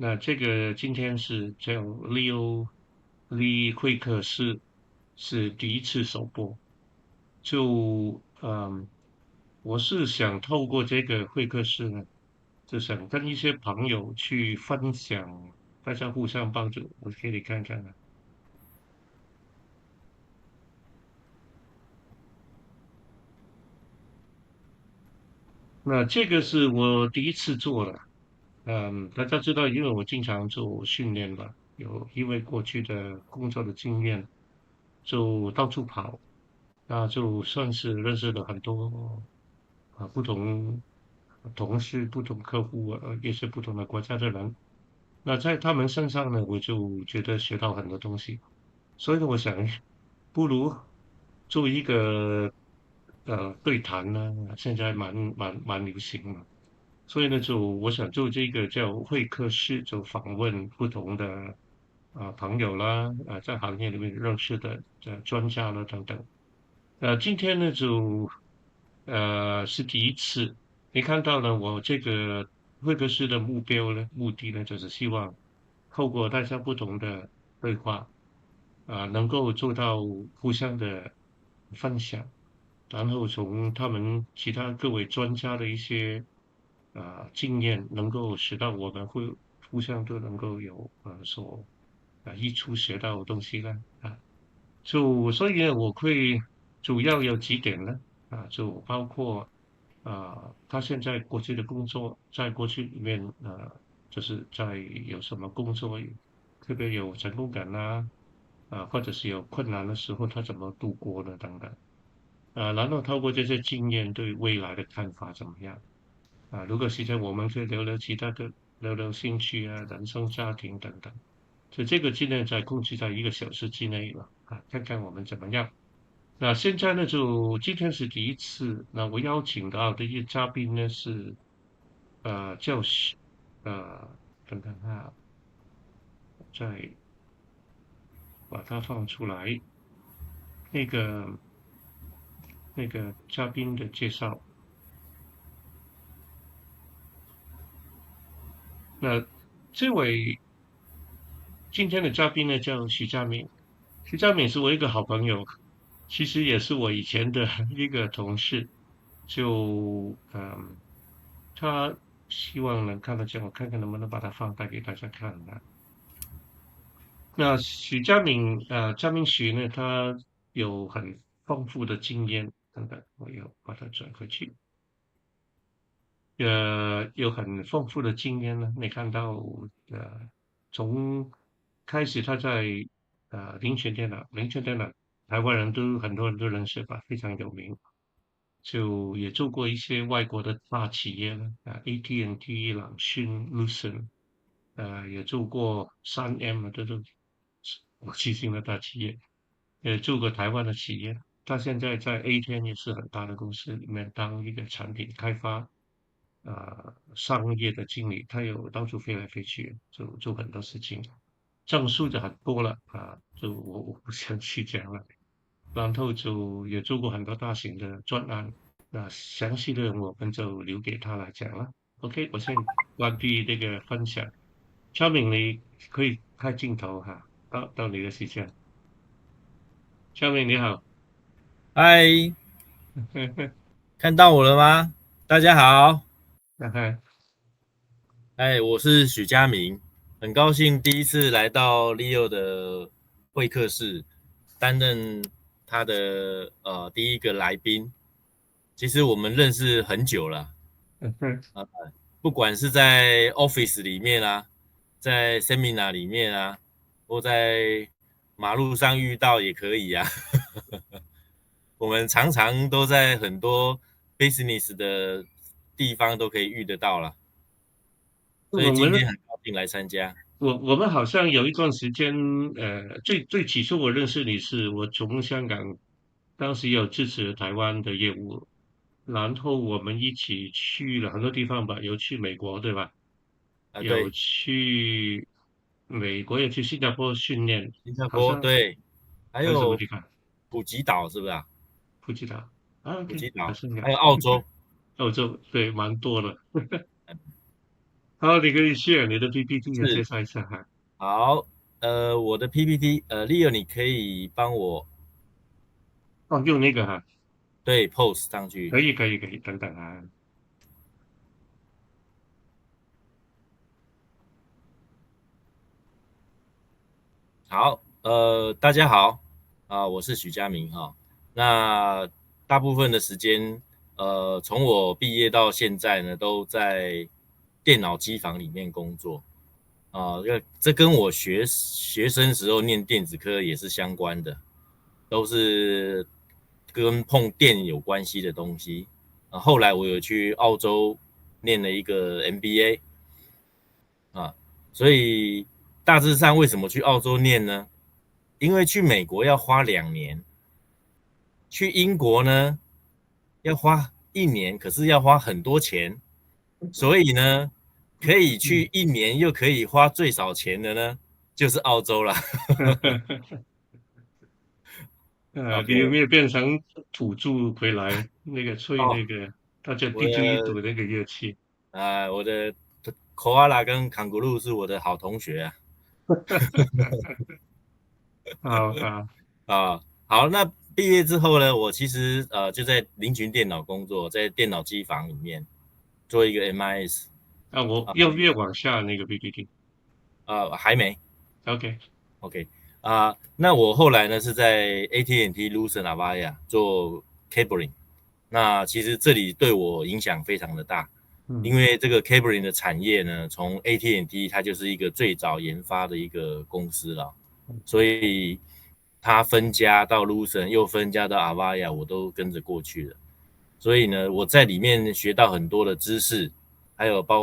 那这个今天是叫 Leo Lee 会客室，是第一次首播。我是想透过这个会客室呢，就想跟一些朋友去分享，大家互相帮助。我给你看看啊。那这个是我第一次做的。大家知道，因为我经常做训练嘛，因为过去的工作的经验，就到处跑，那就算是认识了很多不同同事、不同客户也是不同的国家的人。那在他们身上呢，我就觉得学到很多东西。所以呢，我想，不如做一个对谈呢，现在蛮流行嘛。所以呢，我想做这个叫会客室，就访问不同的朋友啦，在行业里面认识的专家啦等等。今天呢是第一次，你看到了我这个会客室的目的呢，就是希望透过大家不同的对话，能够做到互相的分享，然后从他们其他各位专家的一些经验，能够使到我们会互相都能够有益处学到东西呢所以呢，我会主要有几点呢就包括他现在过去的工作，在过去里面就是在有什么工作特别有成功感呐或者是有困难的时候，他怎么度过的等等然后透过这些经验对未来的看法怎么样如果现在我们可以聊聊其他的，聊聊兴趣人生、家庭等等，所以这个尽量在控制在1个小时之内了看看我们怎么样。那现在呢，就今天是第一次，那我邀请到的一些嘉宾呢是教许等等再把它放出来，那个那个嘉宾的介绍。那这位今天的嘉宾呢叫徐佳敏，徐佳敏是我一个好朋友，其实也是我以前的一个同事，他希望能看得见，我看看能不能把它放大给大家看那许佳敏，佳敏徐呢，他有很丰富的经验，等等，我要把它转回去。有很丰富的经验呢。你看到，从开始他在林权电脑，台湾人都很多人都认识吧，非常有名。就也做过一些外国的大企业呢，AT&T、朗讯、Lucent，也做过3M 这种国际性的大企业，也做过台湾的企业。他现在在 A10 也是很大的公司里面当一个产品开发商业的经理，他有到处飞来飞去，就做很多事情，证书就很多了就我不想去讲了。然后就也做过很多大型的专案，那详细的我们就留给他来讲了。OK，我先关闭这个分享。肖敏，你可以开镜头到你的时间。肖敏你好。嗨，看到我了吗？大家好，那看哎，我是许佳明，很高兴第一次来到 Leo 的会客室，担任他的第一个来宾。其实我们认识很久了，啊，不管是在 Office 里面啊，在 Seminar 里面啊，或在马路上遇到也可以啊。我们常常都在很多 business 的地方都可以遇得到了，所以我们今天很高兴来参加。我们好像有一段时间，最起初我认识你是我从香港，当时有支持台湾的业务，然后我们一起去了很多地方吧，有去美国对吧？啊，有对，去美国，有去新加坡训练，新加好像坡对，还还有什么有地方普吉岛是不是啊？不知道普？OK，吉岛，好像有 还有澳洲。澳洲，对，蛮多的。好，你可以 share 你的 PPT 也介是，绍一下哈。好，我的 PPT，Leo，你可以帮我哦，用那个哈，对 post 上去。可以，等等啊。好，大家好，我是许佳明哈。那大部分的时间，从我毕业到现在呢，都在电脑机房里面工作这跟我学生时候念电子科也是相关的，都是跟碰电有关系的东西。后来我有去澳洲念了一个 MBA 啊，所以大致上为什么去澳洲念呢？因为去美国要花2年，去英国呢要花1年，可是要花很多钱，所以呢，可以嗯，去1年又可以花最少钱的呢，就是澳洲了。你有没 OK，有变成土著回来那个吹哦，那个大家我滴嘟一的嘟那个乐器？我的 koala 跟 kangaroo 是我的好同学啊。好好好，那毕业之后呢，我其实就在林群电脑工作，在电脑机房里面做一个 MIS 啊，我啊越往下那个 PPT。还没 OK，OK 那我后来呢是在 AT&T Lucent Avaya 做 cabling，那其实这里对我影响非常的大，因嗯为这个 cabling 的产业呢，从 AT&T 它就是一个最早研发的一个公司了，所以它分家到 Lucent，又分家到 Avaya，我都跟着过去了。所以呢，我在里面学到很多的知识，还有包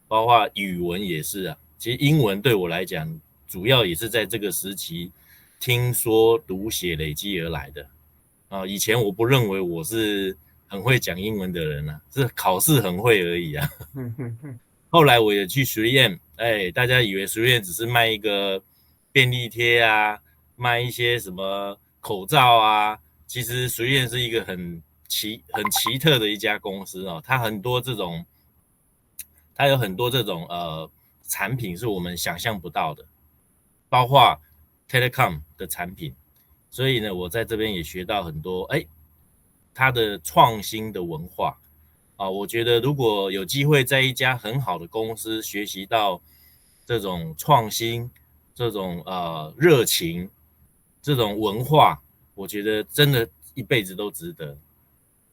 括语文也是啊。其实英文对我来讲，主要也是在这个时期听说读写累积而来的以前我不认为我是很会讲英文的人啊，是考试很会而已啊。嗯嗯嗯后来我也去3M，哎，大家以为3M只是卖一个便利贴啊，卖一些什么口罩啊，其实3M是一个很奇特的一家公司哦，它有很多这种产品是我们想象不到的，包括 Telecom 的产品，所以呢，我在这边也学到很多，哎，它的创新的文化我觉得如果有机会在一家很好的公司学习到这种创新、这种热情、这种文化，我觉得真的一辈子都值得，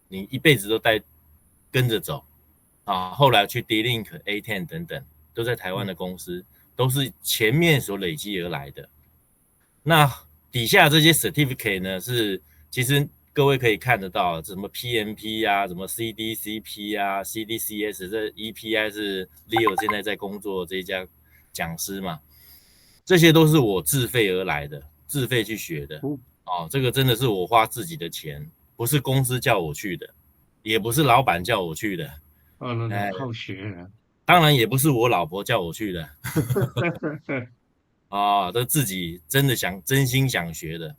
你一辈子都跟着走后来去 D-Link、A10 等等，都在台湾嗯，的公司，都是前面所累积而来的。那底下这些 certificate 呢，是其实各位可以看得到，什么 PMP 啊，什么 CDCP 啊，CDCS，这 EPI 是 Leo 现在在工作这一家讲师嘛，这些都是我自费而来的，自费去学的。哦这个真的是我花自己的钱，不是公司叫我去的，也不是老板叫我去的，那哎，好学啊。当然也不是我老婆叫我去的都自己真心想学的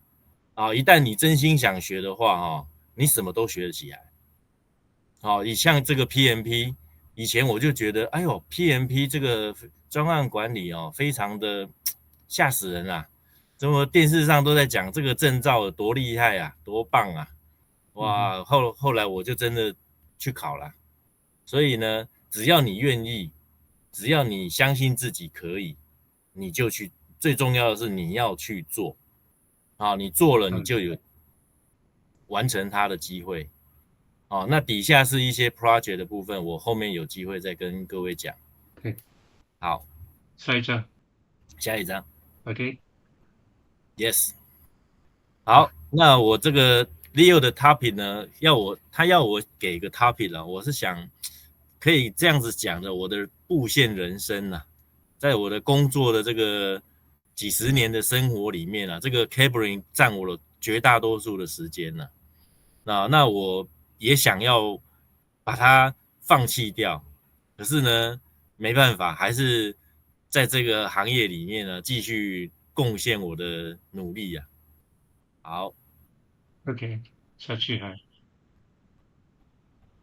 一旦你真心想学的话你什么都学得起来。你像这个 PMP，以前我就觉得，哎呦，PMP 这个专案管理非常的吓死人啊！怎么电视上都在讲这个证照有多厉害啊，多棒啊！嗯哇，后来我就真的去考了。所以呢，只要你愿意，只要你相信自己可以，你就去。最重要的是你要去做你做了你嗯就有完成它的机会。那底下是一些 project 的部分，我后面有机会再跟各位讲。，OK，好，下一张下一张，OK，，Yes。啊，好，那我这个 Leo 的 topic 呢，他要我给个 topic 了，我是想可以这样子讲的，我的布线人生啊，在我的工作的这个几十年的生活里面这个 cabling 占我了绝大多数的时间那我也想要把它放弃掉，可是呢，没办法，还是在这个行业里面呢，继续贡献我的努力好，OK，下去哈。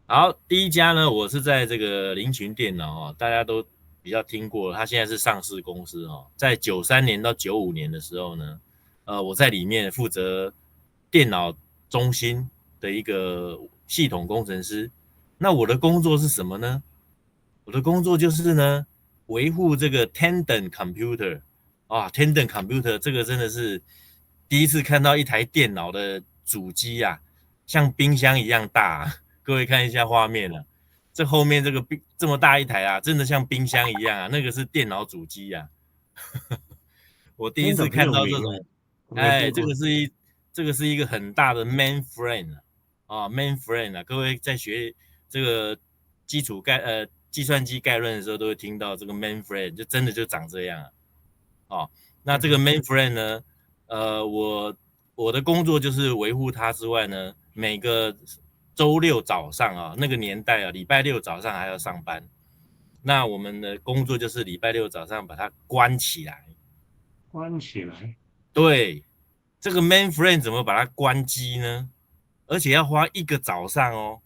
好，第一家呢，我是在这个林群电脑大家都比较听过，它现在是上市公司哦，在93年到95年的时候呢，我在里面负责电脑中心的一个系统工程师。那我的工作是什么呢？我的工作就是呢，维护这个 Tandem Computer 啊，Tandem Computer 这个真的是第一次看到一台电脑的主机啊，像冰箱一样大啊，各位看一下画面啊，这后面这个这么大一台啊，真的像冰箱一样啊，那个是电脑主机啊。我第一真的很次看有名啊，到这种，我没哎，看过。这个是一个很大的 mainframe 啊，mainframe 啊，各位在学这个计算机概论的时候都会听到这个 mainframe， 就真的就长这样啊。哦，那这个 mainframe 呢，我的工作就是维护它之外呢，每个周六早上啊，那个年代啊，礼拜六早上还要上班，那我们的工作就是礼拜六早上把它关起来。关起来。对，这个 mainframe 怎么把它关机呢？而且要花一个早上哦，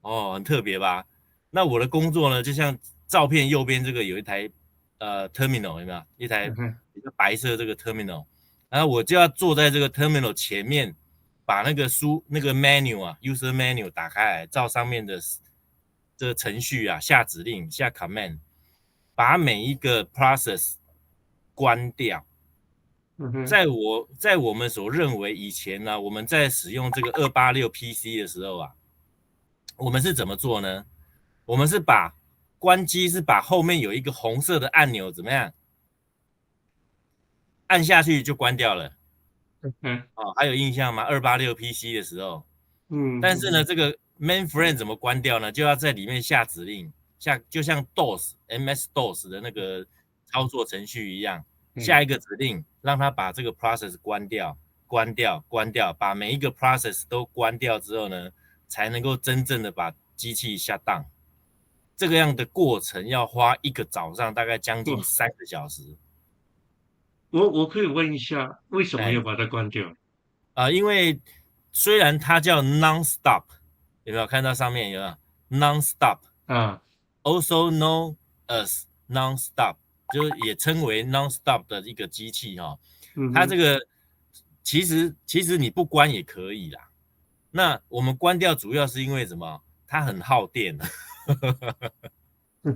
哦，很特别吧？那我的工作呢，就像照片右边这个有一台terminal 有没有？一台一个白色这个 terminal， 然后我就要坐在这个 terminal 前面，把那个menu 啊 user menu 打开来，照上面的这个程序啊下指令下 command， 把每一个 process 关掉。在我们所认为以前呢，我们在使用这个286 PC 的时候啊，我们是怎么做呢？我们是把关机是把后面有一个红色的按钮怎么样按下去就关掉了。哦，还有印象吗？286 PC 的时候，但是呢，这个 mainframe 怎么关掉呢？就要在里面下指令，就像 MS DOS 的那个操作程序一样，下一个指令让它把这个 process 关掉，把每一个 process 都关掉之后呢，才能够真正的把机器下档。这个样的过程要花一个早上，大概将近3个小时。我可以问一下，为什么要哎，把它关掉？因为虽然它叫 non-stop， 有没有看到上面有没有 non-stop， 啊，also known as non-stop， 就是也称为 non-stop 的一个机器哈、哦。它这个其实你不关也可以啦。那我们关掉主要是因为什么？它很耗电。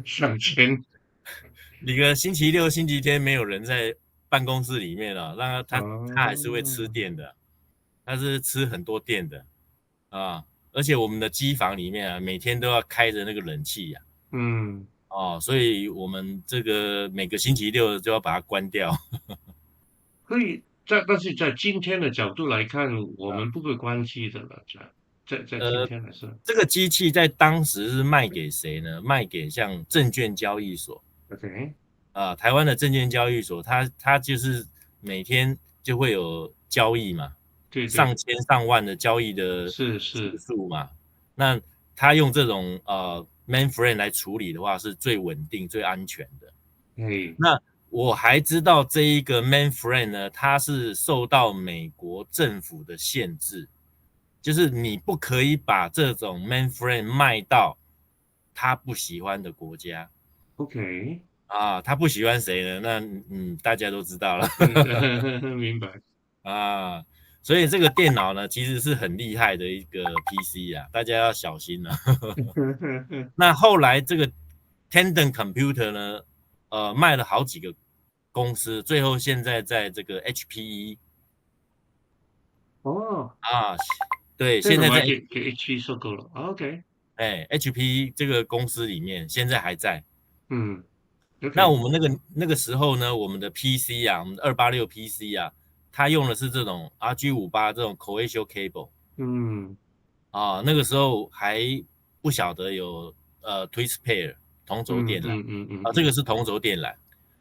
省钱。你个星期六、星期天没有人在办公室里面啊，让它还是会吃哦。电的，它是吃很多电的啊。而且我们的机房里面啊，每天都要开着那个冷气呀、哦，所以我们这个每个星期六就要把它关掉。可以但是在今天的角度来看，我们不会关机的了，在今天来说这个机器在当时是卖给谁呢？卖给像证券交易所。，OK。台湾的证券交易所，它就是每天就会有交易嘛，对对。上千上万的交易的次是是。数嘛。那它用这种mainframe 来处理的话，是最稳定、最安全的。哎。那我还知道这一个 mainframe 呢，它是受到美国政府的限制，就是你不可以把这种 mainframe 卖到他不喜欢的国家。OK。啊，他不喜欢谁呢？那大家都知道了。明白。啊，所以这个电脑呢，其实是很厉害的一个 PC 啊，大家要小心啊。那后来这个 Tandem Computer 呢，卖了好几个公司，最后现在在这个 HPE 哦，啊，对，这个现在在 买给 HP 收购了，OK。HPE 这个公司里面，现在还在。那OK。我们那个时候呢，我们的 PC 啊，我们的286 PC 啊，它用的是这种 RG58这种 coaxial cable 嗯啊，那个时候还不晓得有twist pair 同轴电缆啊，这个是同轴电缆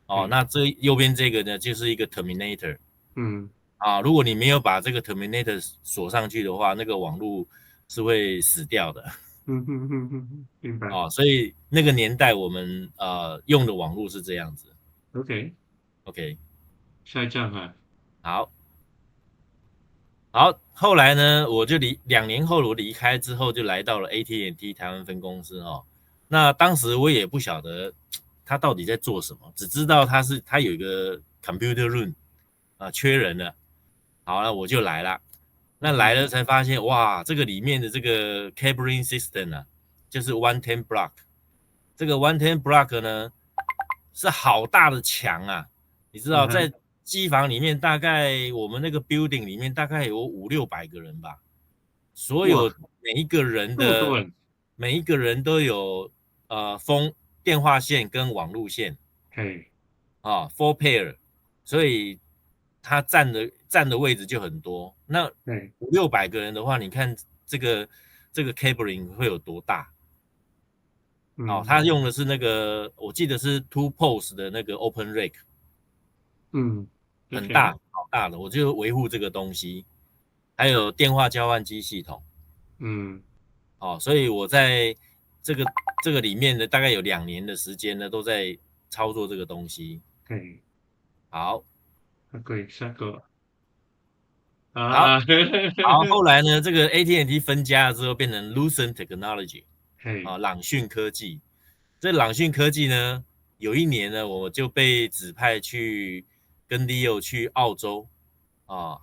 哦。那这右边这个呢，就是一个 terminator 啊，如果你没有把这个 terminator 锁上去的话，那个网络是会死掉的。明白。哦，所以那个年代我们用的网络是这样子。OK。OK，下一站哈。好，好，后来呢，我就2年后我离开之后，就来到了 AT&T 台湾分公司哦。那当时我也不晓得他到底在做什么，只知道他有一个 computer room 缺人了，好了我就来了。那来了才发现，哇，这个里面的这个 cabling system 啊，就是 110 block。这个110 block 呢是好大的墙啊，你知道，在机房里面大概我们那个 building 里面大概有500-600个人吧，所有每一个人都有电话线跟网路线，4 pair， 所以他占的位置就很多。那500-600个人的话，你看这个 cabling 会有多大？他用的是那个，我记得是 2 post 的那个 open rack， 很大，好大的，我就维护这个东西，还有电话交换机系统，所以我在这个里面呢，大概有2年的时间呢，都在操作这个东西。好，下个。好，后来呢，这个 AT&T 分家了之后，变成 Lucent Technology， 朗讯科技。这朗讯科技呢，有一年呢，我就被指派去跟 Leo 去澳洲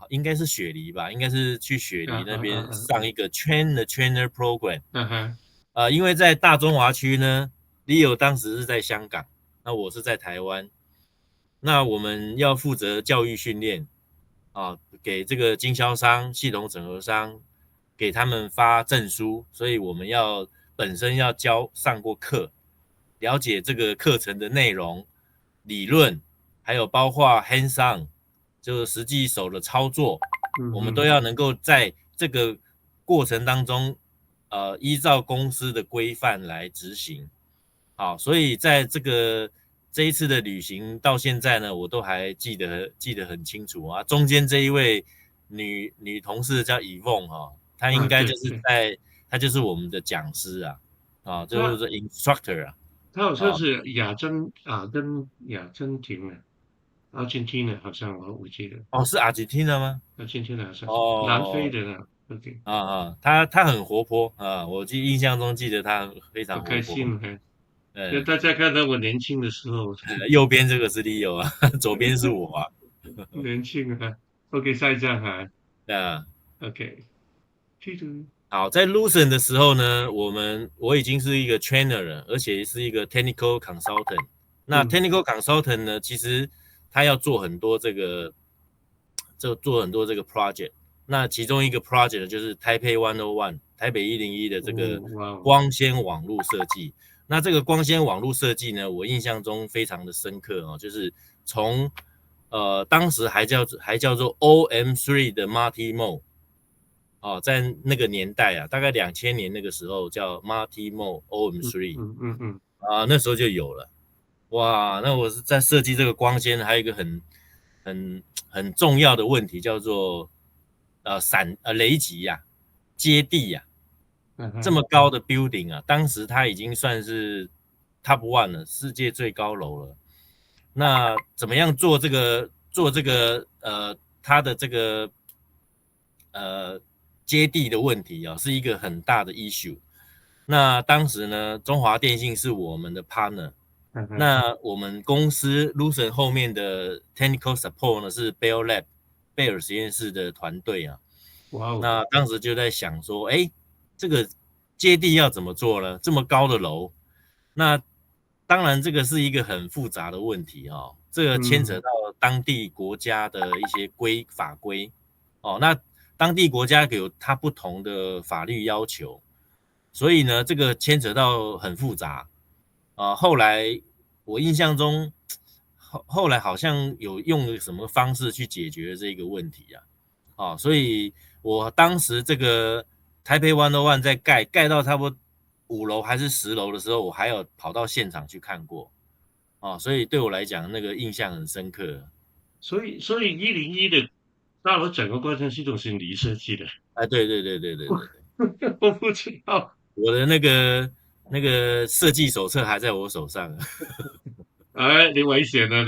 应该是雪梨吧，应该是去雪梨那边上一个 Train the Trainer Program。因为在大中华区呢 ，Leo 当时是在香港，那我是在台湾，那我们要负责教育训练给这个经销商、系统整合商，给他们发证书，所以我们本身要上过课，了解这个课程的内容、理论，还有包括 hands on， 就是实际手的操作，我们都要能够在这个过程当中，依照公司的规范来执行。好，所以在这一次的旅行到现在呢，我都还记得很清楚啊。中间这一位女同事叫 Yvonne 她应该就是她就是我们的讲师就是 instructor 她好像是跟亚珍廷的，Argentina 好像我记得。是 Argentina 吗？Argentina 好像是南非的呢。OK。她很活泼我印象中记得她非常活泼。开心大家看到我年轻的时候。右边这个是 Leo 左边是我年轻OK， 下一站OK。好，在 Lucent 的时候呢，我已经是一个 trainer 了，而且是一个 technical consultant。那 technical consultant 呢，其实他要做很多这个 project。那其中一个 project 就是台北101，台北101的这个光纤网络设计。那这个光纤网络设计呢，我印象中非常的深刻就是从当时还叫做 OM3 的 Multi-Mode。在那个年代大概2000年那个时候叫 Multi-Mode OM3。那时候就有了。哇，那我是在设计这个光纤，还有一个很重要的问题叫做雷击接地这么高的 building 当时它已经算是 top 1了，世界最高楼了。那怎么样做这个它的这个接地的问题是一个很大的 issue。那当时呢，中华电信是我们的 partner。那我们公司 Lucent 后面的 technical support 呢是 Bell Lab 贝尔实验室的团队那当时就在想说，这个接地要怎么做呢？这么高的楼，那当然这个是一个很复杂的问题这个牵扯到当地国家的一些法规那当地国家有它不同的法律要求，所以呢，这个牵扯到很复杂后来我印象中，后来好像有用什么方式去解决这个问题所以我当时这个台北101在盖到差不多5楼还是10楼的时候，我还有跑到现场去看过所以对我来讲那个印象很深刻。所以101的大楼整个光纤系统是你设计的？对。我不知道，我的那个设计手册还在我手上你危险了，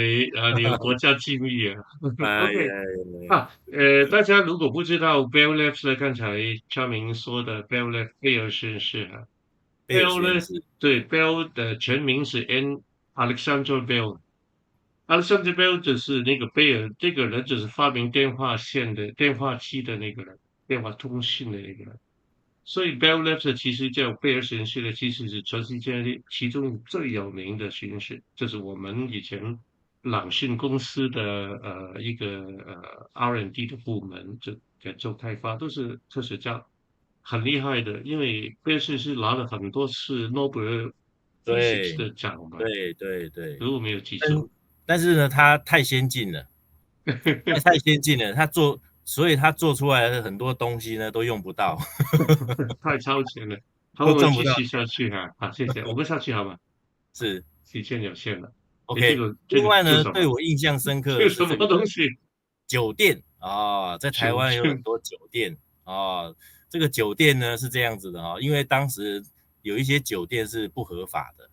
你有国家机密OK。大家如果不知道 Bell Labs 呢，刚才昌明说的 Bell Labs 贝尔实验室贝尔实验室对 Bell 的全名是 Alexander Bell。Alexander Bell 只是那个贝尔这个人，只是发明电话机的那个人，电话通信的那个人。所以 Bell Labs 其实叫贝尔实验室呢，其实是全世界其中最有名的实验室，这是我们以前朗讯公司的一个R&D 的部门，在做开发，都是科学家，很厉害的。因为贝尔实验室拿了很多次诺贝尔 Physics 对的奖吧，对对对，如果没有记但错。但是呢，它太先进了，太先进了，所以他做出来的很多东西呢都用不到，太超前了。好，都我们赚不到继续下去哈。好，谢谢。我们下去好吗？是 时间有限了。诶，这 OK。个这个另外呢，是什么？对我印象深刻这个什么的是这个东西？酒店啊，在台湾有很酒店多酒店啊。这个酒店呢是这样子的啊，因为当时有一些酒店是不合法的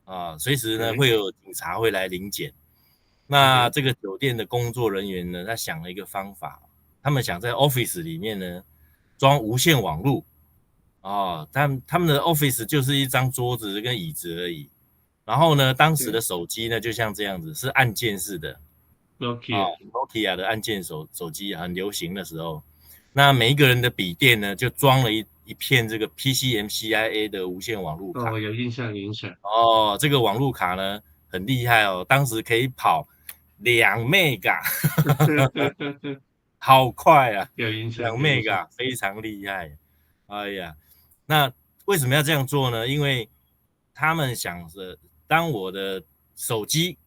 啊，随时呢会有警察会来临检。那？OK，这个酒店的工作人员呢，他想了一个方法，他们想在 office 里面呢装无线网络哦。他们的 office 就是一张桌子跟椅子而已，然后呢，当时的手机呢就像这样子，是按键式的啊 Nokia， ，Nokia 的按键手机很流行的时候，那每一个人的笔电呢就装了一片这个 PCMCIA 的无线网络哦，卡有印象，有印象。哦。这个网络卡呢很厉害哦，当时可以跑2 mega，好快啊，有印象，两 有印象。mega 非常厉害。哎呀，那为什么要这样做呢？因为他们想着，当我的手机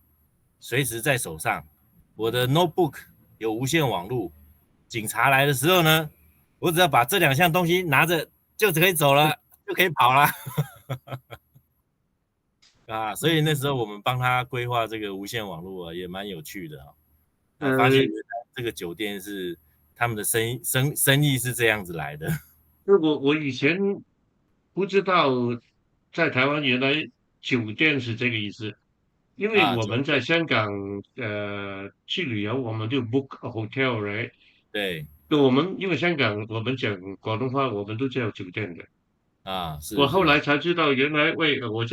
随时在手上，我的 notebook 有无线网络，警察来的时候呢，我只要把这2项东西拿着就可以走了，就可以跑了。啊，所以那时候我们帮他规划这个无线网络啊，也蛮有趣的发现呃，原来这个酒店是他们的生意是这样子来的我以前不知道，在台湾原来酒店是这个意思。因为啊。我们在酒店香港去旅游，我们就 book a hotel，right？对就我们因为香港我们讲广东话，我们都叫酒店的。啊，我后来是是是才知道，原来我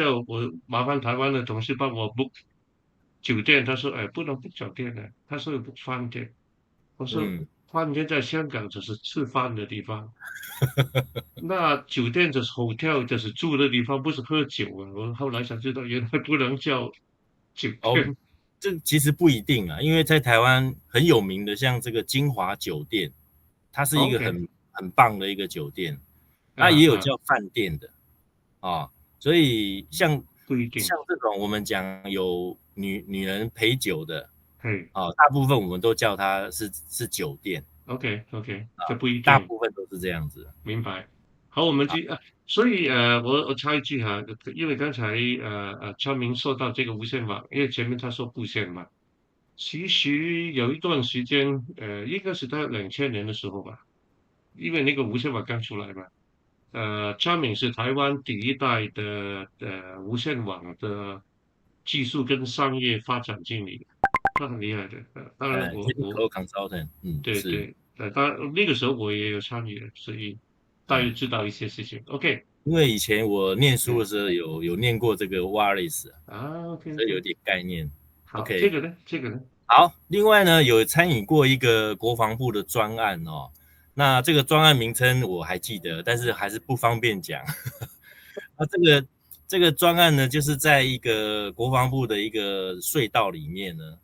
麻烦台湾的同事帮我 book 酒店，他说哎不能 book 酒店的，他说 book 饭店。我说嗯，饭店在香港只是吃饭的地方，那酒店就是 hotel，就是住的地方，不是喝酒啊。我后来才知道，原来不能叫酒哦，店。这其实不一定啊，因为在台湾很有名的，像这个金华酒店，它是一个 OK，很棒的一个酒店，它啊啊，也有叫饭店的啊。所以像不一定。这种我们讲有女人陪酒的嘿啊，大部分我们都叫它是酒店，OK OK，啊，这不一大定。部分都是这样子明白。好，我们啊。所以我插一句哈，因为刚才川明说到这个无线网，因为前面他说布线嘛，其实有一段时间，应该是在2000年的时候吧，因为那个无线网刚出来嘛，川明是台湾第一代的无线网的技术跟商业发展经理，他很厉害的。当然technical consultant，是。对对，当然那个时候我也有参与，所以大约嗯，知道一些事情。OK，因为以前我念书的嗯时候有念过这个 wireless，，OK 所以有 OK，点概念。好，这 OK，个呢，这个呢，好，另外呢有参与过一个国防部的专案哦，那这个专案名称我还记得，但是还是不方便讲。那这个专案呢，就是在一个国防部的一个隧道里面呢，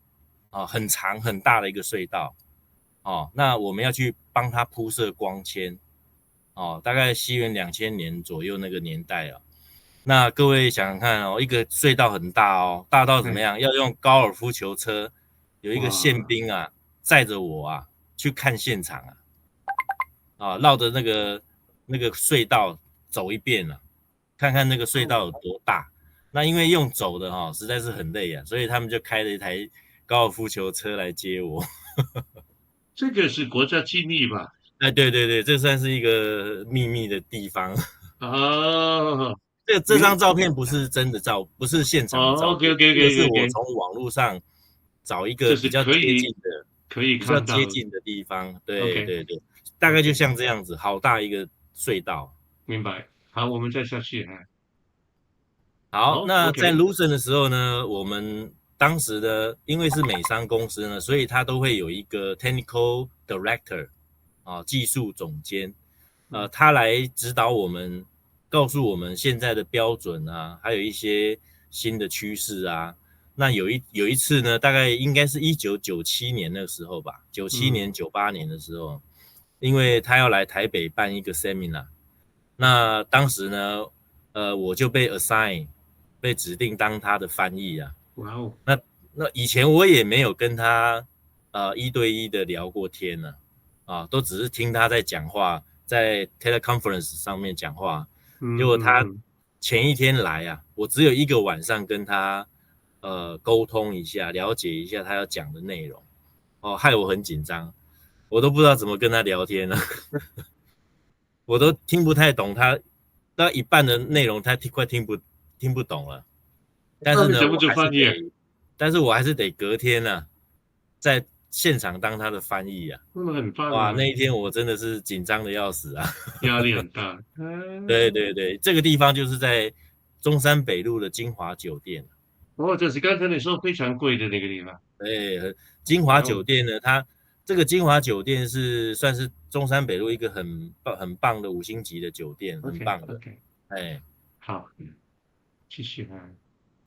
很长很大的一个隧道哦，那我们要去帮它铺设光纤哦，大概西元2000年左右那个年代啊。那各位想想看哦，一个隧道很大哦，大到怎么哎，样？要用高尔夫球车，有一个宪哇，兵啊载着我啊去看现场绕着那个隧道走一遍看看那个隧道有多大。那因为用走的实在是很累啊，所以他们就开了一台高尔夫球车来接我。这个是国家机密吧？哎，对对对，这算是一个秘密的地方。啊，这张照片不是真的不是现场的照，OK 片，OK 这个 OK 是 OK 我 OK，从网络上找一个这是可以比较看到的接近的地方。对，OK 对对，大概就 OK，像这样子，好大一个隧道。明白。好，我们再下去哈。好，哦那在 ，OK，Lucent 的时候呢，我们当时的因为是美商公司呢，所以它都会有一个 Technical Director 技术总监，嗯他来指导我们，告诉我们现在的标准啊，还有一些新的趋势啊。那有一次呢，大概应该是1997年那个时候吧，97年、98年的时候，因为他要来台北办一个 seminar，那当时呢，我就被 assign，被指定当他的翻译啊。哇哦，那以前我也没有跟他一对一的聊过天呢，都只是听他在讲话，在 teleconference 上面讲话。结果他嗯，前一天来啊，我只有一个晚上跟他沟通一下，了解一下他要讲的内容，害我很紧张，我都不知道怎么跟他聊天了，我都听不太懂他，到一半的内容他快听不懂了。但是呢，那你怎么做翻译啊？我还是得隔天呢、在现场当他的翻译啊。那很棒哇，啊，那一天我真的是紧张的要死啊！压力很大。对对对，这个地方就是在中山北路的金华酒店。哦，这是刚才你说非常贵的那个地方。对，金华哇哦酒店呢，它这个金华酒店算是中山北路一个很棒的5星级的酒店，很，OK 棒的。OK，哎，好，继续啊。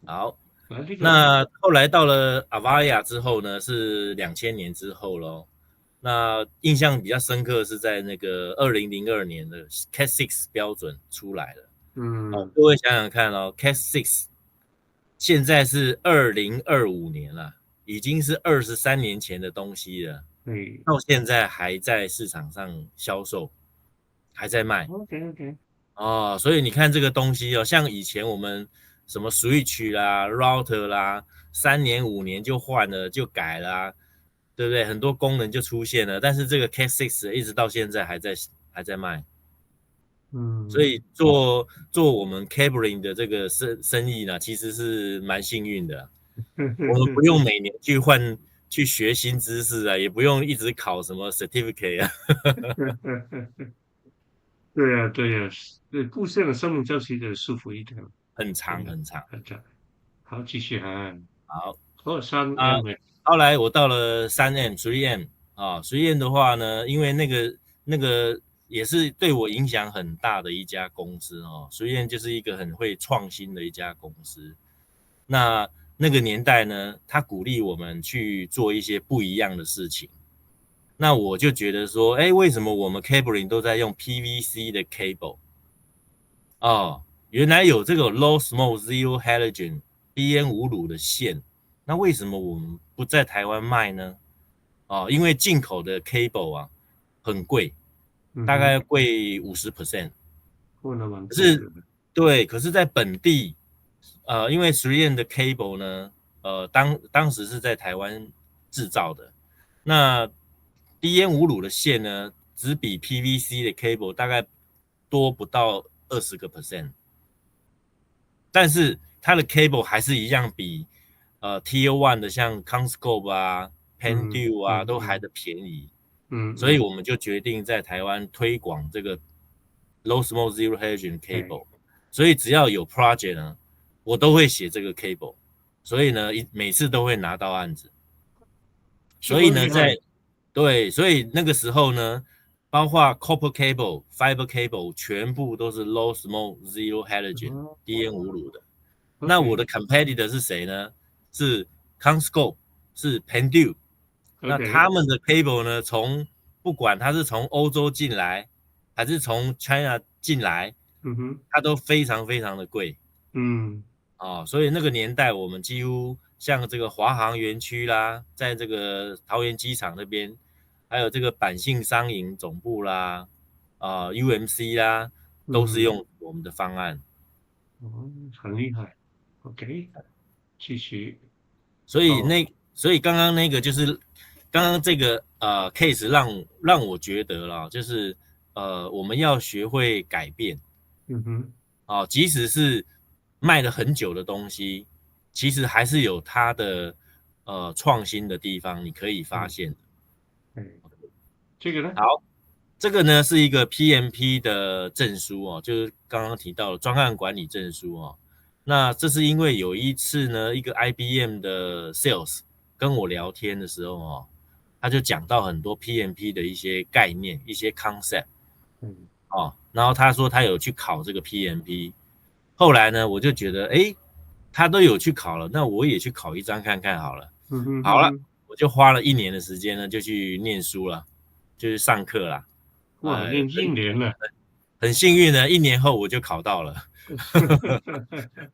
好，啊，这个那后来到了 Avaya 之后呢，是2000年之后咯。那印象比较深刻是在那个2002年的 Cat 6标准出来了。嗯，各位想想看哦，Cat 6现在是2025年了，已经是23年前的东西了，对到现在还在市场上销售，还在卖。，OK OK，所以你看这个东西像以前我们什么 switch 啦、router 啦，3年5年就换了就改啦，对不对？很多功能就出现了，但是这个 Cat 6一直到现在还在卖，所嗯，以做我们 cabling 的这个生意呢，其实是蛮幸运的。我们不用每年去学新知识啊，也不用一直考什么 certificate 啊，对呀对呀，对，故乡的生命周期的舒服一点，很真的长很长。很长。好，继续啊。好哦，三 啊，M 后来我到了3M3M 的话呢，因为那个也是对我影响很大的一家公司3M就是一个很会创新的一家公司。那个年代呢，他鼓励我们去做一些不一样的事情。那我就觉得说，哎，为什么我们 cabling 都在用 PVC 的 cable？原来有这个 low smoke zero halogen B N 五卤的线，那为什么我们不在台湾卖呢？因为进口的 cable 啊很贵，大概贵50%。过了蛮可是多的，对，可是在本地，因为3M的 cable 呢，当时是在台湾制造的，那 DN 五卤的线呢，只比 PVC 的 cable 大概多不到20%，但是它的 cable 还是一样比Tier One 的像 Conscope 啊、Pendu 啊都还的便宜，所以我们就决定在台湾推广这个 Low Smoke Zero Halogen cable，所以只要有 project 呢，我都会写这个 cable，所以呢每次都会拿到案子，这所以呢么厉害，对，所以那个时候呢，包括 copper cable、fiber cable 全部都是 low smoke zero halogen 哦 DN 五卤的。那我，OK 的 competitor 是谁呢？是 Conscope，是 Pendu。那 OK，他们的 cable 呢，不管它是从欧洲进来，还是从 China 进来，嗯哼，它都非常非常的贵。嗯所以那个年代我们几乎像这个华航园区啦，在这个桃园机场那边，还有这个百信商银总部啦，UMC 啦，都是嗯，用我们的方案。哦，很厉害，OK，继续，所以哦，刚刚那个就是刚刚这个case 让我觉得啦，就是我们要学会改变嗯哼，即使是卖了很久的东西，其实还是有它的创新的地方，你可以发现。哎，这个呢？好，这个呢是一个 PMP 的证书就是刚刚提到的专案管理证书那这是因为有一次呢，一个 IBM 的 sales 跟我聊天的时候哦，他就讲到很多 PMP 的一些概念、一些 concept 嗯哦，然后他说他有去考这个 PMP，后来呢，我就觉得，诶，他都有去考了，那我也去考一张看看好了。嗯哼好了，哼哼，我就花了1年的时间呢，就去念书了，就去上课啦。哇，念1年了。很幸运呢，1年后我就考到了。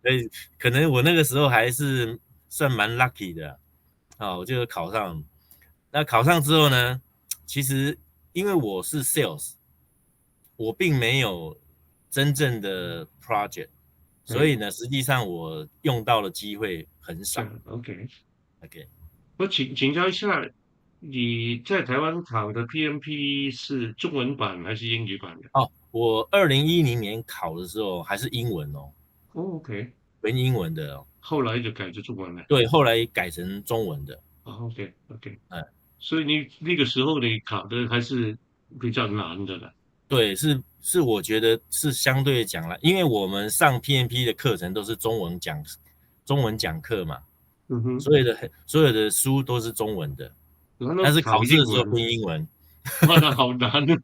所以可能我那个时候还是算蛮 lucky 的啊，我就考上。那考上之后呢，其实因为我是 sales，我并没有真正的 project，所以哎，呢，实际上我用到的机会很少。这样 OK。OK，我请教一下，你在台湾考的 PMP 是中文版还是英语版的？哦，我2010年考的时候还是英文哦，哦，OK。纯英文的哦，后来就改成中文了。对，后来改成中文的。啊，OK，OK。嗯，所以你那个时候你考的还是比较难的了。对，是，我觉得是相对讲了，因为我们上 PMP 的课程都是中文讲课嘛，嗯哼。所有的书都是中文的，然后但是考考试的时候英文，拼英文。哇，那好难啊，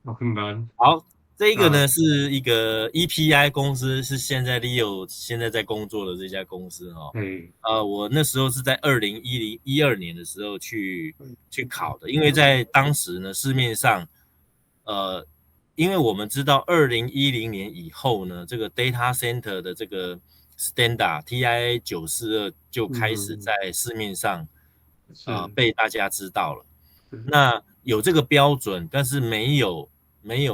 好难好，这一个啊。呢是一个 EPI 公司，是现在 Leo 现在在工作的这家公司哦。哎，我那时候是在2012年的时候去考的，因为在当时呢市面上，呃，因为我们知道2010年以后呢，这个 data center 的这个 standard TIA 942就开始嗯，在市面上是被大家知道了。是。那有这个标准，但是没有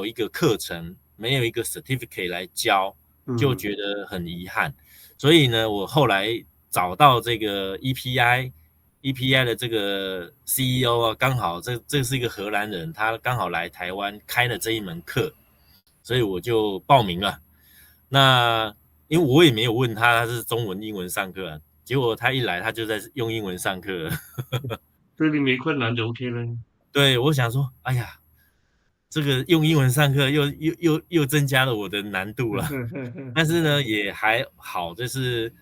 一个课程，没有一个 certificate 来教，就嗯觉得很遗憾。所以呢，我后来找到这个 EPI 的这个 CEO 啊，刚好这是一个荷兰人，他刚好来台湾开了这一门课，所以我就报名了。那因为我也没有问他是中文、英文上课啊，结果他一来他就在用英文上课了。这里没困难就 OK 了。对，我想说，哎呀，这个用英文上课又增加了我的难度了。但是呢，也还好，就是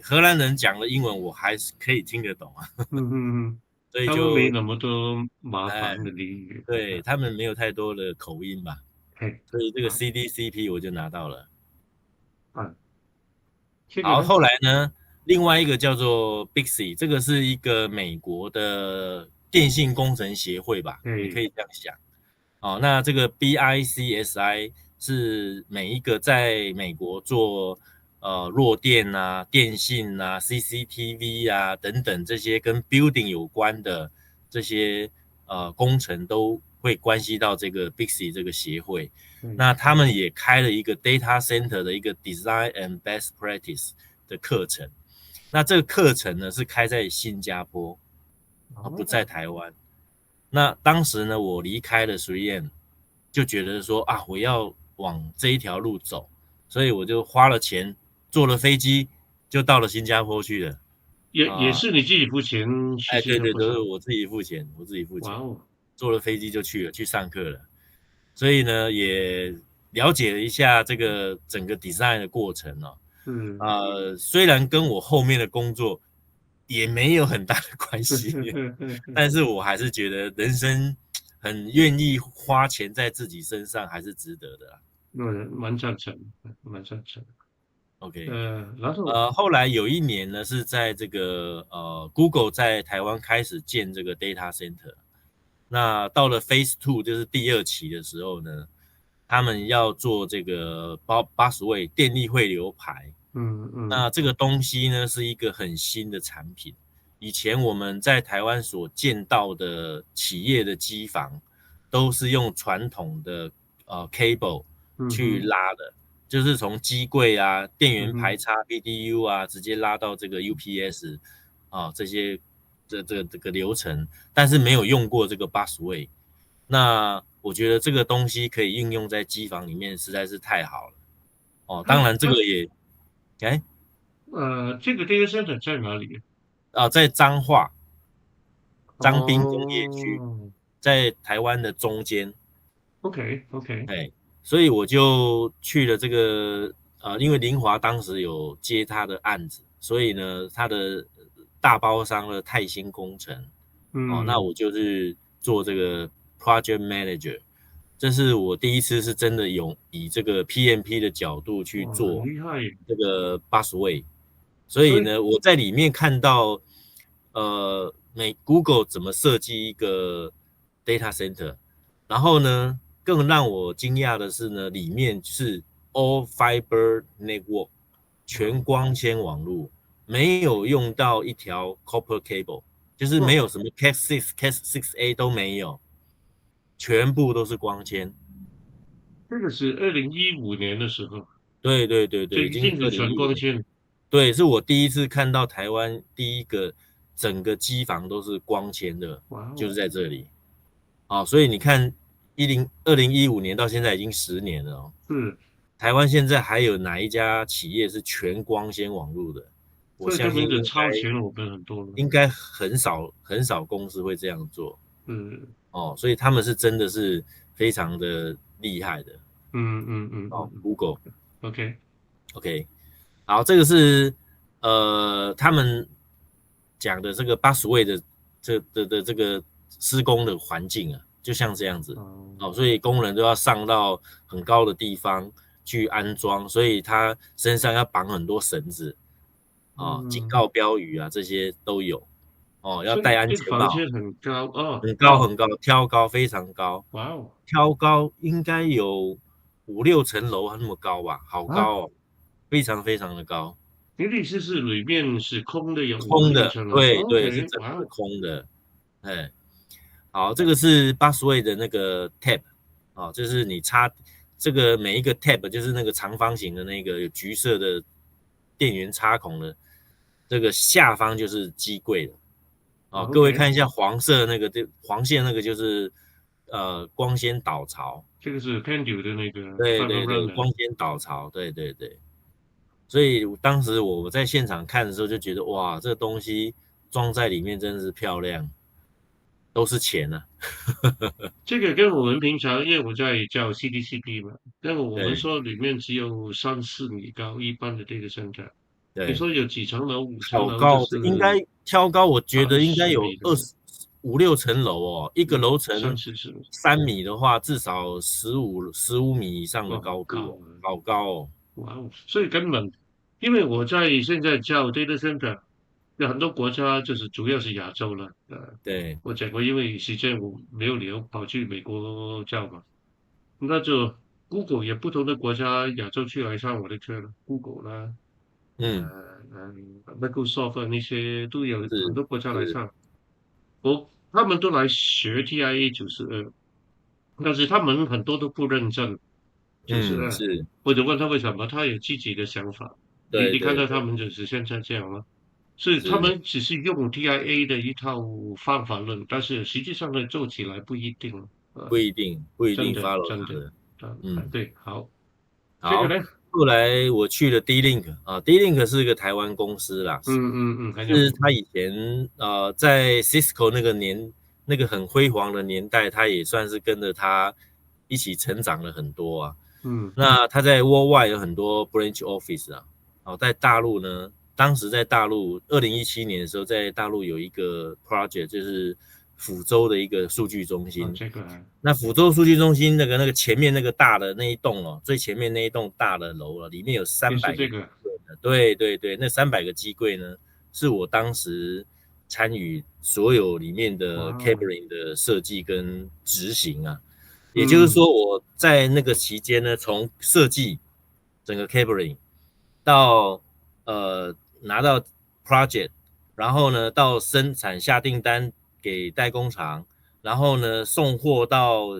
荷兰人讲的英文我还是可以听得懂啊，嗯嗯嗯，所以他们没就那么多麻哎，烦的俚语。对他们没有太多的口音吧，哎，所以这个 啊 CDCP 我就拿到了。啊，这个好，呢？后来呢，另外一个叫做 Bixi，这个是一个美国的电信工程协会吧，你可哎，以这样想。哦，那这个 BICSI 是每一个在美国做弱电啊、电信啊、CCTV 啊等等这些跟 building 有关的这些工程都会关系到这个 Bixi 这个协会。嗯，那他们也开了一个 data center 的一个 design and best practice 的课程。那这个课程呢是开在新加坡，不在哦，台湾。那当时呢，我离开了实验，就觉得说啊，我要往这一条路走，所以我就花了钱，坐了飞机，就到了新加坡去了。也啊，是你自己付钱去哎，对对，新加坡上？都是我自己付钱，我自己付钱，哇哦。坐了飞机就去了，去上课了。所以呢，也了解了一下这个整个 design 的过程哦。是。虽然跟我后面的工作也没有很大的关系，但是我还是觉得人生很愿意花钱在自己身上，还是值得的啦。蛮赞成的，蛮赞成的。OK，然后后来有一年呢，是在这个Google 在台湾开始建这个 data center，那到了 Phase Two 就是第二期的时候呢，他们要做这个80位电力汇流排，嗯嗯那这个东西呢是一个很新的产品，以前我们在台湾所见到的企业的机房，都是用传统的cable 去嗯哼拉的，就是从机柜啊、电源排嗯哼。插 BDU 啊，直接拉到这个 UPS 这些这个流程，但是没有用过这个busway。那我觉得这个东西可以应用在机房里面，实在是太好了。哦，当然这个他也，哎，这个 data center 在哪里？在彰化彰滨工业区，哦在台湾的中间，，OK OK。哎，所以我就去了这个因为林华当时有接他的案子，所以呢，他的大包商的泰兴工程，那我就是做这个 project manager，这是我第一次是真的以这个 PMP 的角度去哇，很做厉害耶。这个 busway，所以所以呢，我在里面看到Google 怎么设计一个 data center，然后呢，更让我惊讶的是呢，里面是 all fiber network 全光纤网络，没有用到一条 copper cable， 就是没有什么 Cat6、Cat6A 都没有，全部都是光纤。这个是2015年的时候，对对对这对，已经一定是全光2015年，纤。对，是我第一次看到台湾第一个整个机房都是光纤的，哇哦，就是在这里。所以你看2015年到现在已经10年了哦。是，台湾现在还有哪一家企业是全光纤网络的？我所以他们的相信超前了我们很多了。应该很少很少公司会这样做嗯所以他们是真的是非常的厉害的Google。OK，OK，好，这个是他们讲的这个80位的这个施工的环境啊，就像这样子所以工人都要上到很高的地方去安装，所以他身上要绑很多绳子警告标语啊这些都有要所以戴安这个全帽，房间很高哦，很高很高，挑高非常高，哇哦挑高应该有5、6层楼那么高吧，好啊，高非常非常的高。你的意思是里面是空的，有五空的，六层楼对对，是？OK，整个哇哦，空的。哎，好，这个是busway的那个 tab，就是你插这个每一个 tab 就是那个长方形的那个有橘色的电源插孔的，这个下方就是机柜了。各位 OK，看一下黄色那个，黄线那个就是光纤导槽，这个是 Pendu 的那个 对 Fiber 对对，Runner。光纤导槽，对对对。所以当时我在现场看的时候就觉得，哇，这个东西装在里面真的是漂亮，都是钱啊。这个跟我们平常，因为我在叫 CDCP 嘛，那么我们对说里面只有3、4米高，一般的这个 center。你对，说有几层楼？5层楼就好高，这应是该挑高，我觉得应该有30米的，25、6层楼哦，一个楼层30、40米。3米的话，至少15米以上的哇，好高度哦，高啊！好高哦。哇哦，所以根本，因为我在现在叫 data center，有很多国家就是主要是亚洲了，对，我讲过，因为时间我没有理由跑去美国叫嘛，那就 Google 也不同的国家亚洲区来上我的课了，Google 啦，嗯，Microsoft 那些都有很是多国家来是，上，他们都来学 TIA 92，但是他们很多都不认证九十二，是，或者问他为什么，他有自己的想法。你看到他对对对，们就是现在这样吗？是他是们只是用 TIA 的一套方法论，但是实际上呢，做起来不一定。不一定 真的 follow 真的，他的，嗯。对，好，这个好，呢，后来我去了 D-Link ，D-Link 是一个台湾公司啦，很有名。是他以前在 Cisco 那个很辉煌的年代，他也算是跟着他一起成长了很多啊。嗯那他在 Worldwide 有很多 branch office 啊，在大陆呢，当时在大陆2017年的时候，在大陆有一个 project，就是福州的一个数据中心。这个啊那福州数据中心那个前面那个大的那一栋最前面那一栋大的楼里面有300个机也是这个，柜呢。对对对，那300个机柜呢，是我当时参与所有里面的 哇哦，cabling 的设计跟执行啊。也就是嗯说，我在那个期间呢，从设计整个 cabling 到拿到 project，然后呢到生产下订单给代工厂，然后呢送货到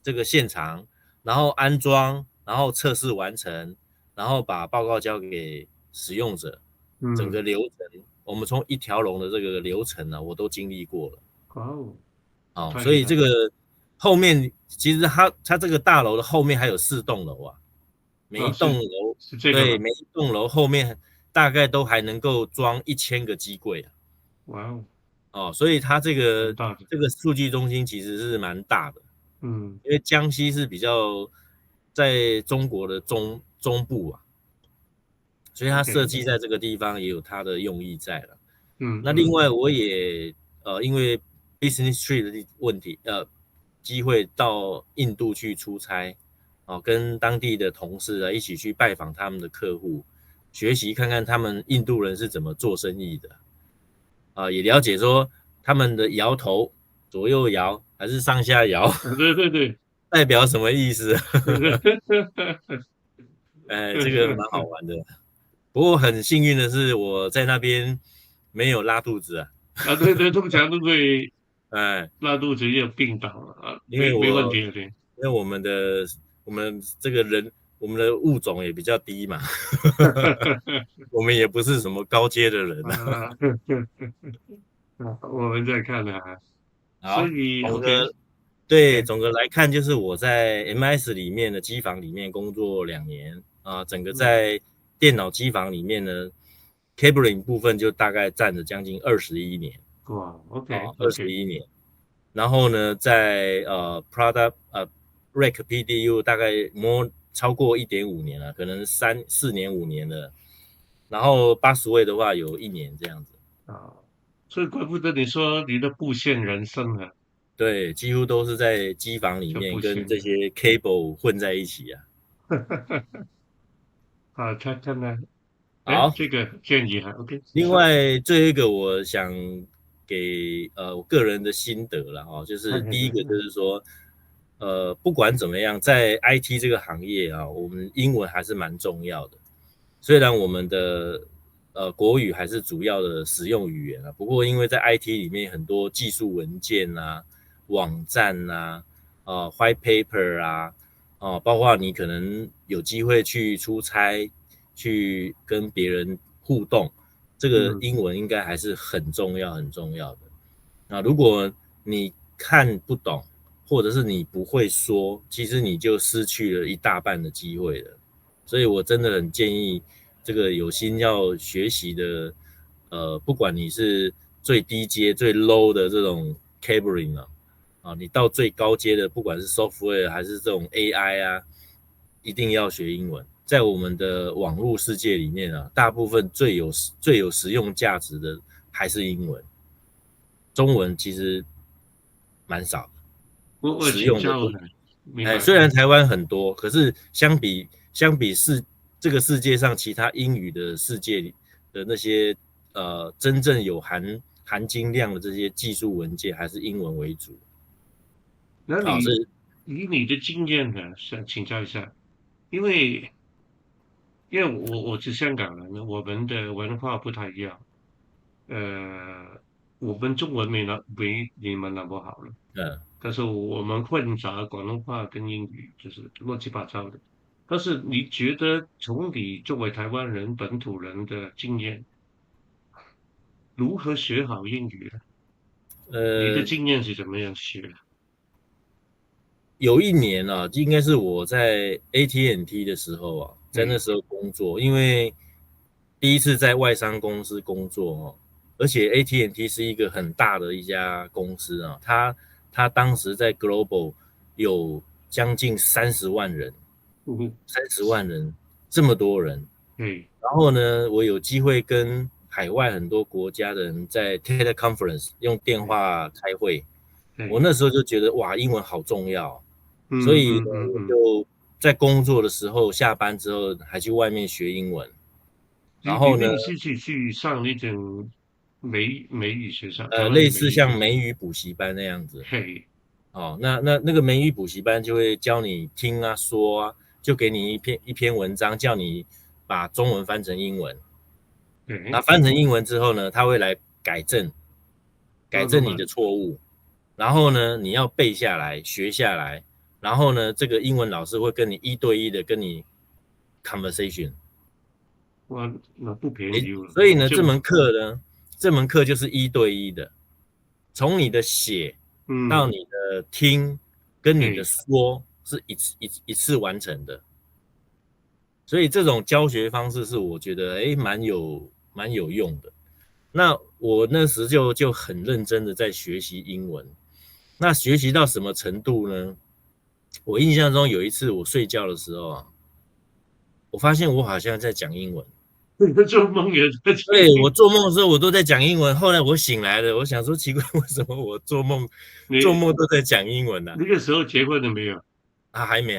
这个现场，然后安装，然后测试完成，然后把报告交给使用者，整嗯，个流程我们从一条龙的这个流程呢，我都经历过了。哇哦，所太厉害了，以这个后面其实它这个大楼的后面还有4栋楼啊，每一栋是楼对，是这个吗？每一栋楼后面大概都还能够装1000个机柜啊。哇哦，所以它这个很大的，这个数据中心其实是蛮大的，嗯因为江西是比较在中国的中部啊，所以它设，OK，计在这个地方也有它的用意在了。嗯嗯那另外我也因为 business trip 的问题，机会到印度去出差，跟当地的同事一起去拜访他们的客户，学习看看他们印度人是怎么做生意的，也了解说他们的摇头左右摇还是上下摇，对对对，代表什么意思？对这个蛮好玩的。不过很幸运的是，我在那边没有拉肚子啊，啊，对对，通常都会哎，拉肚子也有病倒了啊，因为没问题的，对，因为我们这个人我们的物种也比较低嘛，我们也不是什么高阶的人啊。啊，我们在看啊，所好，以 OK，对，对，总的来看就是我在 MS 里面的机房里面工作2年整个嗯，在电脑机房里面呢，cabling 部分就大概占了将近21年哇，OK 二十 OK，一年。然后呢，在product rack PDU 大概超过1.5年了，可能4年5年了。然后80位的话有1年这样子，啊，所以怪不得你说你的布线人生啊，对，几乎都是在机房里就面布线的，跟这些 cable 混在一起啊。啊，看来，哎，好，这个建议还 OK，另是，外最后一个我想给我个人的心得了就是第一个就是说，不管怎么样，在 IT 这个行业我们英文还是蛮重要的。虽然我们的国语还是主要的使用语言不过因为在 IT 里面很多技术文件网站white paper包括你可能有机会去出差，去跟别人互动，这个嗯，英文应该还是很重要很重要的。如果你看不懂，或者是你不会说，其实你就失去了一大半的机会了。所以我真的很建议这个有心要学习的，不管你是最低阶、最 low 的这种 cabling 你到最高阶的，不管是 software 还是这种 AI 一定要学英文。在我们的网络世界里面大部分最有实用价值的还是英文，中文其实蛮少的，我实请教了，用的都明白，虽然台湾很多，可是相比这个世界上其他英语的世界里的那些真正有含金量的这些技术文件，还是英文为主。那你是以你的经验呢，想请教一下，因为我是香港人，我们的文化不太一样，我们中文没你们那么好了，但是我们混杂广东话跟英语，就是乱七八糟的。但是你觉得从你作为台湾人本土人的经验，如何学好英语呢？你的呃经验是怎么样学的？有一年应该是我在 AT&T 的时候在那哎，时候工作，因为第一次在外商公司工作而且 AT&T 是一个很大的一家公司它当时在 Global 有将近30万人，嗯，30万人这么多人，哎，然后呢，我有机会跟海外很多国家的人在 teleconference 用电哎，话开会，我哎，那时候就觉得哇，英文好重要，所嗯以呢，嗯嗯嗯，我就在工作的时候，下班之后还去外面学英文。然后呢，你一定是去上那种美语学校，台湾的类似美语学校，像美语补习班那样子。嘿，那个美语补习班就会教你听说就给你一篇文章，叫你把中文翻成英文。那对，翻成英文之后呢，他会来改正你的慢慢慢，错误。然后呢，你要背下来、学下来。然后呢，这个英文老师会跟你1对1的跟你 conversation。哇，那不便宜了，所以呢，就这门课就是1对1的，从你的写到嗯，你的听跟你的嘿，说是一次完成的。所以这种教学方式是我觉得蛮有用的。那我那时就很认真的在学习英文。那学习到什么程度呢？我印象中有一次我睡觉的时候我发现我好像在讲英文，你的做梦也在讲对，英我做梦的时候我都在讲英文，后来我醒来了，我想说奇怪，为什么我做梦你都在讲英文呢、那个时候结婚了没有？啊？还没，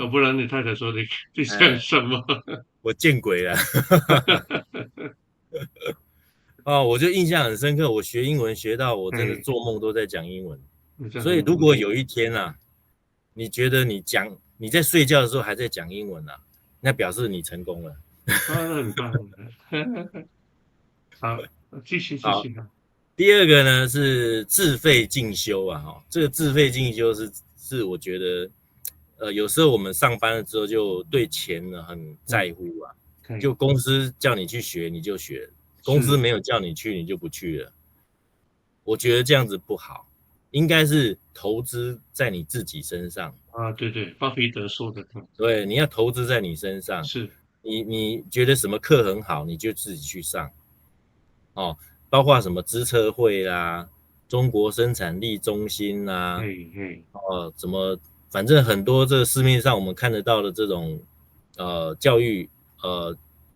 不然你太太说你想哎，什么？我见鬼了。哦，我就印象很深刻，我学英文学到我真的哎，做梦都在讲英文。所以那这很不错。如果有一天啊，你觉得你在睡觉的时候还在讲英文啊，那表示你成功了。啊，很棒的。好，继续好，啊。第二个呢是自费进修啊，哈，这个自费进修是我觉得，有时候我们上班了之后就对钱呢很嗯，在乎啊，可以，就公司叫你去学你就学，公司是没有叫你去你就不去了。我觉得这样子不好，应该是投资在你自己身上。啊，对对，巴菲特说的，对，你要投资在你身上。是，你觉得什么课很好，你就自己去上哦，包括什么资策会啦、中国生产力中心哎啦，哎，怎么，反正很多这个市面上我们看得到的这种教育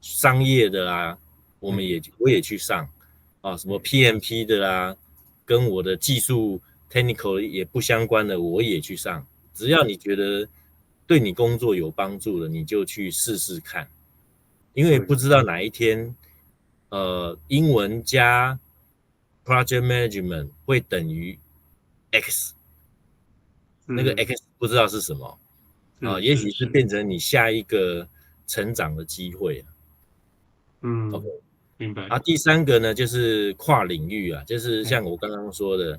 商业的啦，哎我也去上啊，什么 哎，PMP 的啦，跟我的技术 technical 也不相关的，我也去上。只要你觉得对你工作有帮助的，你就去试试看，因为对，不知道哪一天，英文加 project management 会等于 X，那个 是 X 不知道是什么啊，是也许是是是，变成你下一个成长的机会。OK，嗯，明白，啊，第三个呢就是跨领域啊，就是哎，像我刚刚说的，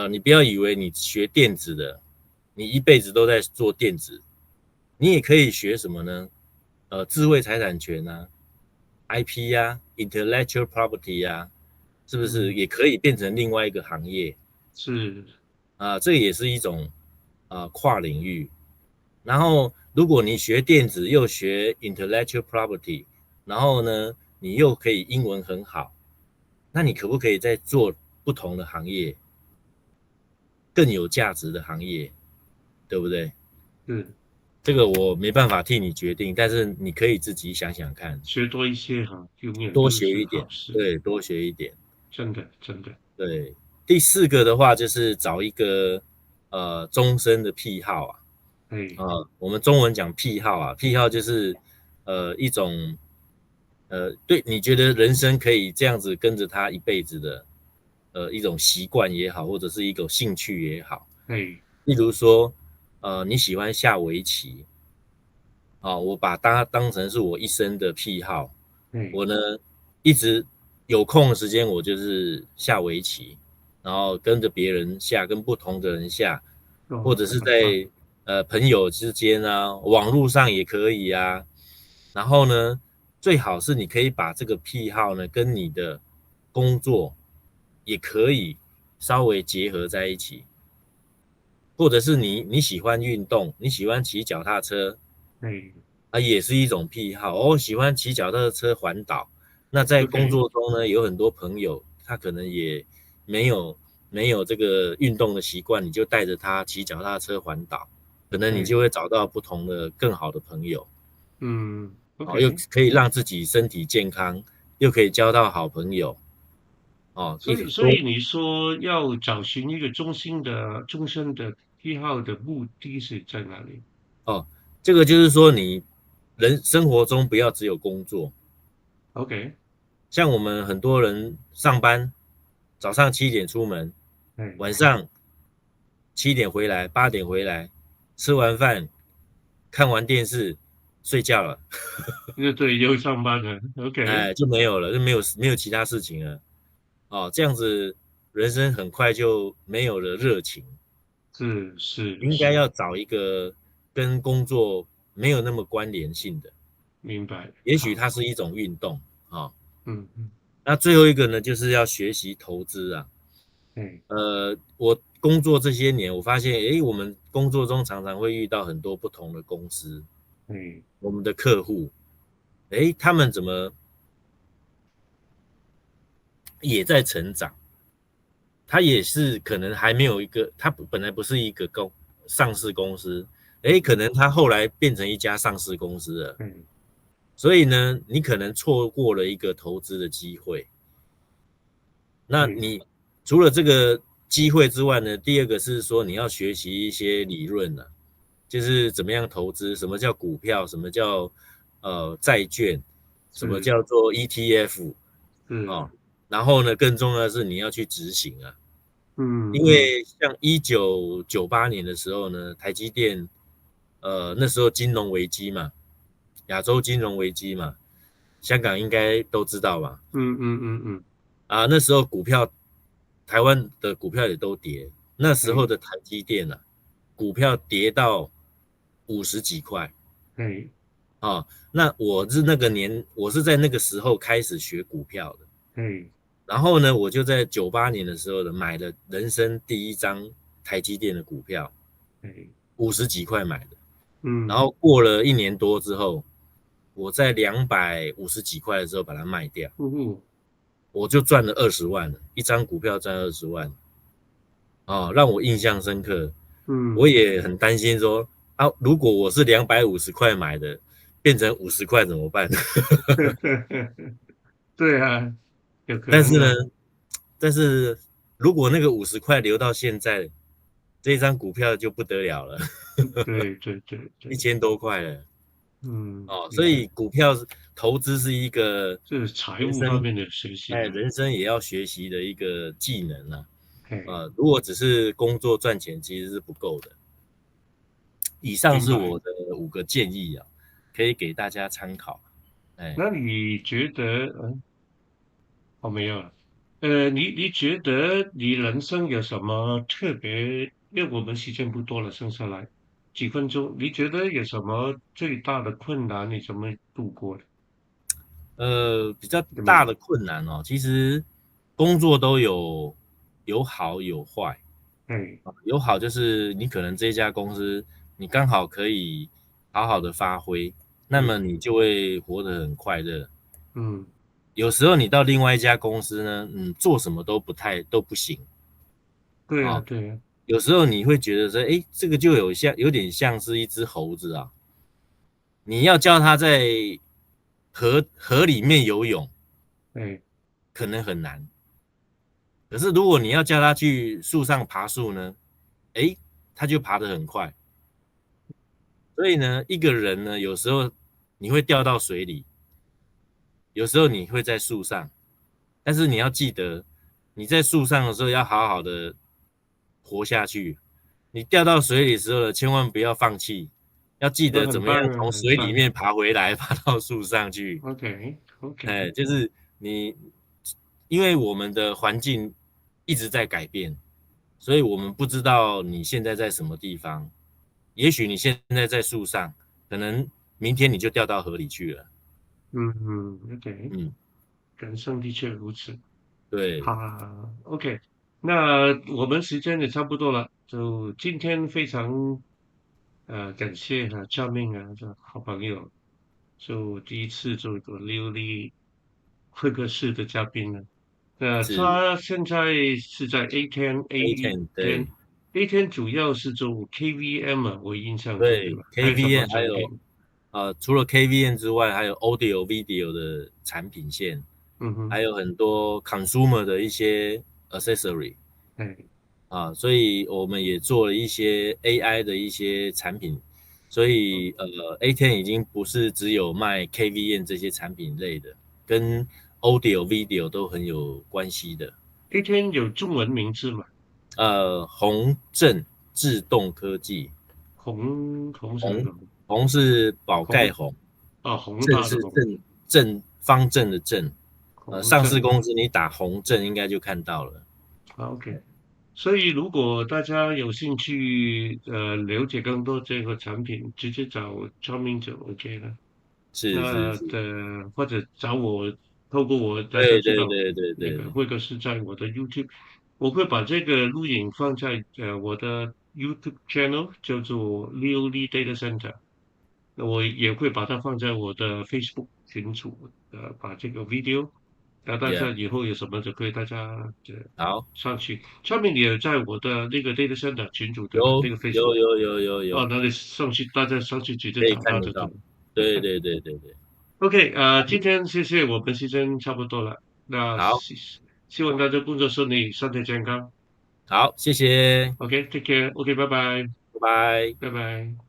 你不要以为你学电子的，你一辈子都在做电子，你也可以学什么呢？智慧财产权啊，IP 呀、intellectual property 呀、是不是嗯，也可以变成另外一个行业是，啊？这也是一种跨领域。然后，如果你学电子又学 intellectual property，然后呢，你又可以英文很好，那你可不可以再做不同的行业，更有价值的行业，对不对？是，这个我没办法替你决定，但是你可以自己想想看，学多一些哈，永远多都是学一点，好事，对，多学一点。真的真的，对，第四个的话就是找一个终身的癖好啊，哎，我们中文讲癖好啊，癖好就是一种对你觉得人生可以这样子跟着他一辈子的一种习惯也好，或者是一种兴趣也好，哎例如说你喜欢下围棋啊，我把它当成是我一生的癖好，哎，我呢一直有空的时间我就是下围棋，然后跟着别人下，跟不同的人下，或哦，者是很棒，在朋友之间啊，网络上也可以啊。然后呢，最好是你可以把这个癖好呢跟你的工作也可以稍微结合在一起，或者是你喜欢运动，你喜欢骑脚踏车，哎啊，也是一种癖好。哦，喜欢骑脚踏车环岛。那在工，OK，作中呢，有很多朋友，他可能也没有这个运动的习惯，你就带着他骑脚踏车环岛，可能你哎，就会找到不同的更好的朋友，嗯哦，又，OK。可以让自己身体健康，又可以交到好朋友，哦，所以，所以你说要找寻一个终身的癖好的目的是在哪里哦，这个就是说你生活中不要只有工作，？OK，像我们很多人上班，早上7点出门，哎，晚上7点回来，8点回来，吃完饭，看完电视，睡觉了，那对，又上班了，OK，哎，就没有了，就没有其他事情了。哦，这样子人生很快就没有了热情，是是应该是，要找一个跟工作没有那么关联性的，明白，也许好，它是一种运动啊、哦。嗯嗯，那最后一个呢，就是要学习投资啊。哎我工作这些年，我发现，诶，我们工作中常常会遇到很多不同的公司，哎，我们的客户，诶，他们怎么也在成长？他也是可能还没有一个，他本来不是一个上市公司，诶，可能他后来变成一家上市公司了。哎，所以呢，你可能错过了一个投资的机会。那对，你除了这个机会之外呢，第二个是说你要学习一些理论呢、就是怎么样投资，什么叫股票，什么叫债券，什么是叫做 ETF 是，哦。然后呢，更重要的是你要去执行啊，因嗯嗯为像1998年的时候呢，台积电那时候金融危机嘛，亚洲金融危机嘛，香港应该都知道吧？嗯嗯嗯嗯，啊，那时候股票，台湾的股票也都跌，那时候对的台积电啊，股票跌到50几块对啊。那我是在那个时候开始学股票的，对然后呢，我就在98年的时候呢，买了人生第一张台积电的股票，对，50几块买的，然嗯，后过了1年多之后，我在250几块的时候把它卖掉，呜我就赚了20万了，一张股票赚20万。哦，让我印象深刻。我嗯，也很担心说啊，如果我是250块买的，变成50块怎么办？对啊，有可但是呢，能啊，但是如果那个50块留到现在，这张股票就不得了了，对对对一对，千多块了。嗯，哦，所明白，以股票投资是一个这是财人生，务方面的学习啊，人生也要学习的一个技能啊。嘿，如果只是工作赚钱，其实是不够的。以上明白。是我的5个建议啊，可以给大家参考。哎，那你觉得，我没有了。你觉得你人生有什么特别？因为我们时间不多了，剩下来几分钟，你觉得有什么最大的困难？你怎么度过的？比较有没有？大的困难哦，其实工作都有好有坏。哎，有好就是你可能这家公司你刚好可以好好的发挥，那么对，你就会活得很快乐。嗯，有时候你到另外一家公司呢，做什么都不行对啊，啊。对啊，有时候你会觉得说，哎，这个就有点像是一只猴子啊，你要叫它在河里面游泳，哎，可能很难。可是如果你要叫它去树上爬树呢，哎，它就爬得很快。所以呢，一个人呢，有时候你会掉到水里，有时候你会在树上，但是你要记得，你在树上的时候要好好的活下去。你掉到水里的时候呢，千万不要放弃，要记那得怎么样很棒啊，从很赞。水里面爬回来，爬到树上去。OK，OK，哎，就是你，因为我们的环境一直在改变，所以我们不知道你现在在什么地方。也许你现在在树上，可能明天你就掉到河里去了。嗯嗯，OK，嗯，人生的确如此。对，好，OK，那我们时间也差不多了，就今天非常感谢嘉命这好朋友，就第一次做一个琉璃会客室的嘉宾呢。是 他现在是在 A10 A A10，10 对 A10 主要是做 KVM 啊，我印象中对对吧？还有什么 KVN，还产品？有除了 KVN 之外，还有 Audio Video 的产品线，嗯哼，还有很多 consumer 的一些 accessory。哎，所以我们也做了一些 AI 的一些产品，所以A10 已经不是只有卖 KVN 这些产品类的，跟 Audio Video 都很有关系的。A10有中文名字嘛？宏正智动科技，红什么宏红？宏是宝盖红宏，宏正大的红，是方正的正，上市红正。公司你打宏正应该就看到了。好，OK。所以如果大家有兴趣了解更多这个产品，直接找张明者 OK 了。那是是是，或者找我，透过我大家知道对对对对那个对，会客室在我的 YouTube，我会把这个录影放在我的 YouTube channel，叫做 Leo Lee Data Center。那我也会把它放在我的 Facebook 群组，把这个 video，然后大家也、以后有什么就可以大家好。上去。上面你也在我的那个 data center 群组对吧？那个 Facebook，有，哦，那你上去，大家上去直接可以找看得到。到就对了。对对对对对， OK，今天谢谢我们时间差不多了，那好，希望大家工作顺利，身体健康。好，谢谢，OK，take care。OK，拜拜，拜拜。拜拜。